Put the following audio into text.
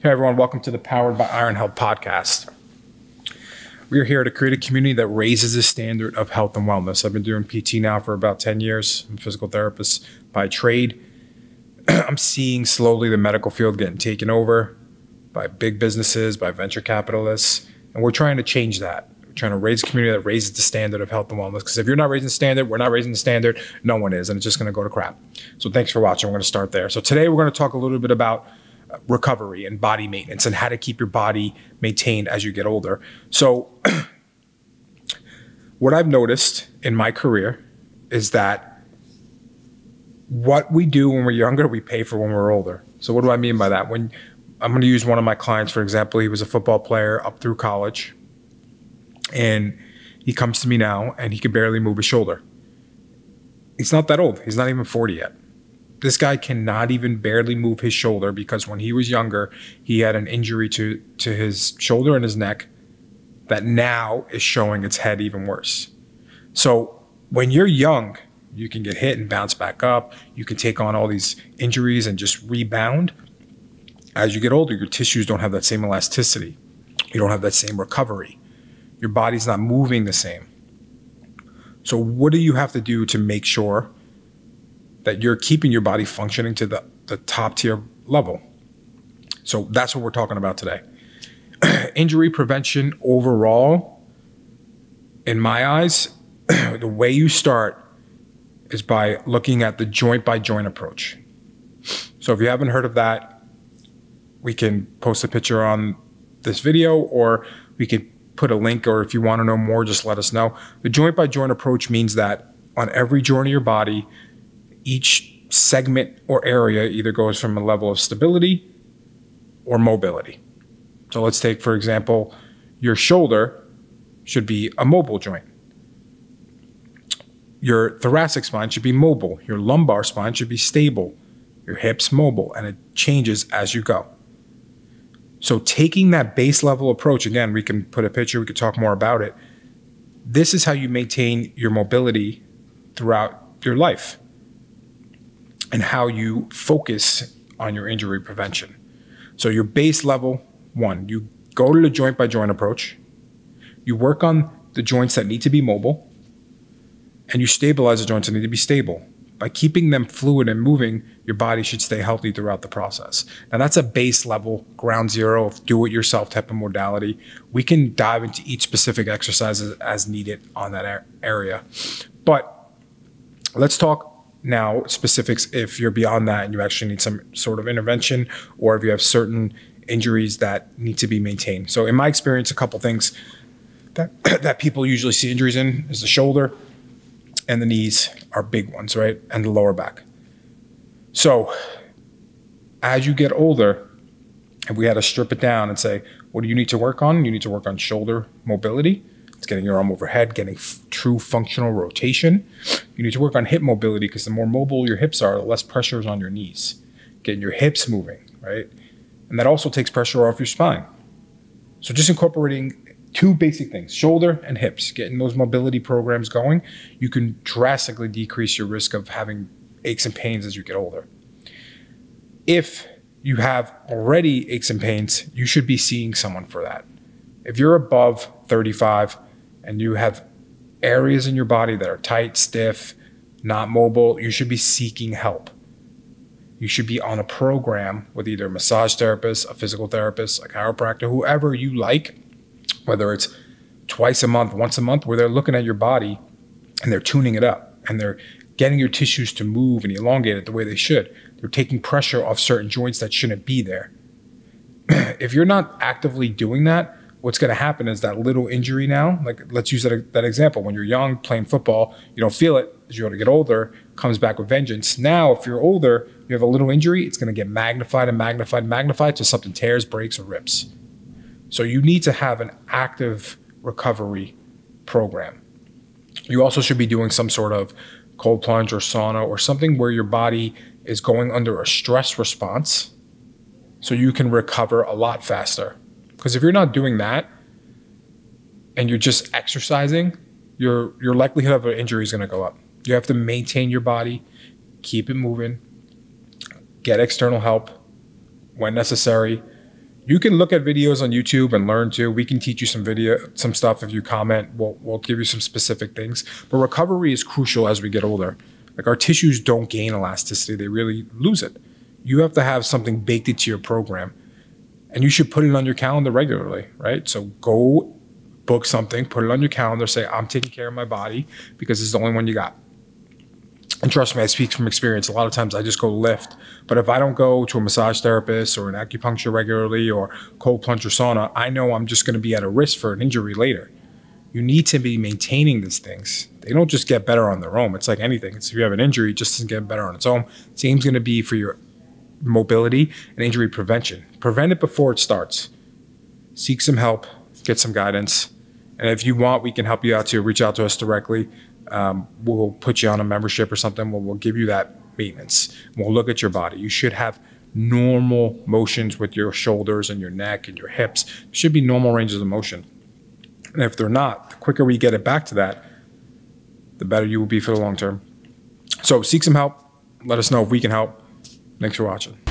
Hey everyone, welcome to the Powered by Iron Health podcast. We are here to create a community that raises the standard of health and wellness. I've been doing PT now for about 10 years. I'm a physical therapist by trade. I'm seeing slowly the medical field getting taken over by big businesses, by venture capitalists, and we're trying to change that. We're trying to raise a community that raises the standard of health and wellness, because if you're not raising the standard, we're not raising the standard, no one is, and it's just going to go to crap. So thanks for watching. We're going to start there. So today we're going to talk a little bit about recovery and body maintenance and how to keep your body maintained as you get older. So what I've noticed in my career is that what we do when we're younger, we pay for when we're older. So what do I mean by that? When I'm going to use one of my clients, for example, he was a football player up through college, and he comes to me now and he can barely move his shoulder. He's not that old. He's not even 40 yet. This guy cannot even barely move his shoulder because when he was younger, he had an injury to his shoulder and his neck that now is showing its head even worse. So when you're young, you can get hit and bounce back up. You can take on all these injuries and just rebound. As you get older, your tissues don't have that same elasticity. You don't have that same recovery. Your body's not moving the same. So what do you have to do to make sure that you're keeping your body functioning to the top tier level? So that's what we're talking about today. Injury prevention overall, in my eyes, the way you start is by looking at the joint by joint approach. So if you haven't heard of that, we can post a picture on this video, or we could put a link, or if you want to know more, just let us know. The joint by joint approach means that on every joint of your body, each segment or area either goes from a level of stability or mobility. So let's take, for example, your shoulder should be a mobile joint. Your thoracic spine should be mobile. Your lumbar spine should be stable. Your hips mobile, and it changes as you go. So taking that base level approach, again, we can put a picture, we could talk more about it. This is how you maintain your mobility throughout your life, and how you focus on your injury prevention. So your base level one, you go to the joint by joint approach, you work on the joints that need to be mobile, and you stabilize the joints that need to be stable. By keeping them fluid and moving, your body should stay healthy throughout the process. Now that's a base level, ground zero, of do-it-yourself type of modality. We can dive into each specific exercise as needed on that area. But let's talk now specifics if you're beyond that and you actually need some sort of intervention, or if you have certain injuries that need to be maintained. So in my experience, a couple things that people usually see injuries in is the shoulder and the knees are big ones, right? And the lower back. So as you get older, if we had to strip it down and say, what do you need to work on? You need to work on shoulder mobility. It's getting your arm overhead, getting true functional rotation. You need to work on hip mobility, because the more mobile your hips are, the less pressure is on your knees. Getting your hips moving, right? And that also takes pressure off your spine. So just incorporating two basic things, shoulder and hips, getting those mobility programs going, you can drastically decrease your risk of having aches and pains as you get older. If you have already aches and pains, you should be seeing someone for that. If you're above 35 and you have areas in your body that are tight, stiff, not mobile, you should be seeking help. You should be on a program with either a massage therapist, a physical therapist, a chiropractor, whoever you like, whether it's twice a month, once a month, where they're looking at your body and they're tuning it up and they're getting your tissues to move and elongate it the way they should. They're taking pressure off certain joints that shouldn't be there. If you're not actively doing that, what's going to happen is that little injury now, like let's use that example. When you're young, playing football, you don't feel it. As you get older, comes back with vengeance. Now, if you're older, you have a little injury, it's going to get magnified and magnified and magnified till something tears, breaks, or rips. So you need to have an active recovery program. You also should be doing some sort of cold plunge or sauna or something where your body is going under a stress response so you can recover a lot faster. Because if you're not doing that and you're just exercising, your likelihood of an injury is going to go up. You have to maintain your body, keep it moving, get external help when necessary. You can look at videos on YouTube and learn too. We can teach you some stuff if you comment. We'll give you some specific things. But recovery is crucial as we get older. Like our tissues don't gain elasticity, they really lose it. You have to have something baked into your program. And you should put it on your calendar regularly, right? So go book something, put it on your calendar, say, I'm taking care of my body because it's the only one you got. And trust me, I speak from experience. A lot of times I just go lift. But if I don't go to a massage therapist or an acupuncture regularly or cold plunge or sauna, I know I'm just going to be at a risk for an injury later. You need to be maintaining these things. They don't just get better on their own. It's like anything. If you have an injury, it just doesn't get better on its own. Same's going to be for your mobility and injury prevention. Prevent it before it starts. Seek some help, get some guidance. And if you want, we can help you out too. Reach out to us directly. We'll put you on a membership or something. We'll give you that maintenance. We'll look at your body. You should have normal motions with your shoulders and your neck and your hips. It should be normal ranges of motion. And if they're not, the quicker we get it back to that, the better you will be for the long term. So seek some help. Let us know if we can help. Thanks for watching.